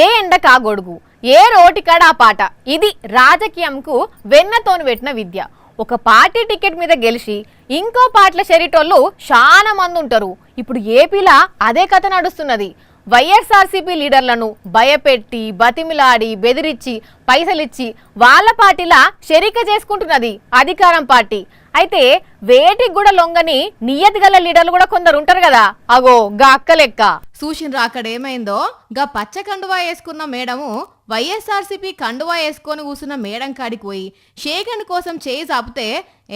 ఏ ఎండకా గొడుగు, ఏ రోటికాడ ఆ పాట. ఇది రాజకీయంకు వెన్నతోను పెట్టిన విద్య. ఒక పార్టీ టికెట్ మీద గెలిచి ఇంకో పార్టీల షెరిటోళ్ళు చాలా మంది ఉంటారు. ఇప్పుడు ఏపీలా అదే కథ నడుస్తున్నది. వైఎస్ఆర్సీపీ లీడర్లను భయపెట్టి, బతిమిలాడి, బెదిరించి, పైసలిచ్చి వాళ్ళ పార్టీలా షెరిక చేసుకుంటున్నది అధికారం పార్టీ. అయితే వేటికి కూడా లొంగని నియతి గల లీడర్లు కూడా కొందరు ఉంటారు కదా, అగో గా అక్క లెక్క. చూసిండ్రా అక్కడ ఏమైందో? గా పచ్చ కండువా వేసుకున్న మేడము వైఎస్ఆర్సీపీ కండువా వేసుకొని కూసున్న మేడం కాడికి పోయి షేగన్ కోసం చేయి చాపితే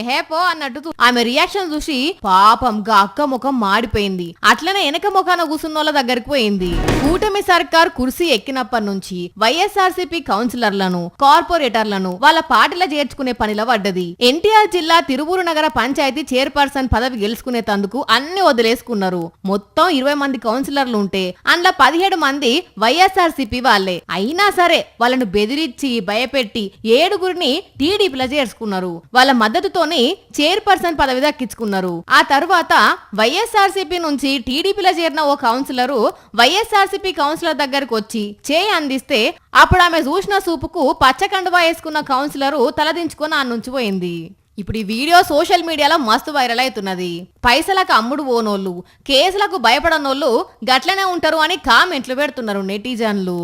ఎహేపో అన్నట్టు ఆమె రియాక్షన్ చూసి పాపం గా అక్క ముఖం మాడిపోయింది. అట్లనే వెనక ముఖాన కూసున్నోళ్ళ దగ్గరికి పోయింది. కూటమి సర్కార్ కుర్సీ ఎక్కినప్పటి నుంచి వైఎస్ఆర్సీపీ కౌన్సిలర్లను, కార్పొరేటర్లను వాళ్ళ పార్టీలో చేర్చుకునే పనిలో పడ్డది. ఎన్టీఆర్ జిల్లా తిరువూరు నగర పంచాయతీ చైర్పర్సన్ పదవి గెలుచుకునేందుకు అన్ని వదిలేసుకున్నారు. మొత్తం 20 మంది కౌన్సిలర్లు ఉంటే అందులో 17 మంది వైఎస్ఆర్సీపీ వాళ్లే. అయినా సరే వాళ్ళను బెదిరించి, భయపెట్టి 7గురిని టీడీపీలో చేర్చుకున్నారు. వాళ్ళ మద్దతుతోని చైర్పర్సన్ పదవి దక్కించుకున్నారు. ఆ తర్వాత వైఎస్ఆర్సీపీ నుంచి టీడీపీలో చేరిన ఓ కౌన్సిలరు వైఎస్ఆర్సీపీ కౌన్సిలర్ దగ్గరకు వచ్చి చేయి అందిస్తే అప్పుడు ఆమె చూసిన సూపుకు పచ్చకండువా వేసుకున్న కౌన్సిలరు తలదించుకొని ఆ నుంచి పోయింది. ఇప్పుడు ఈ వీడియో సోషల్ మీడియాలో మస్తు వైరల్ అవుతున్నది. పైసలకు అమ్ముడు పోనోళ్ళు, కేసులకు భయపడనోళ్ళు గట్లనే ఉంటారు అని కామెంట్లు పెడుతున్నారు నెటిజన్లు.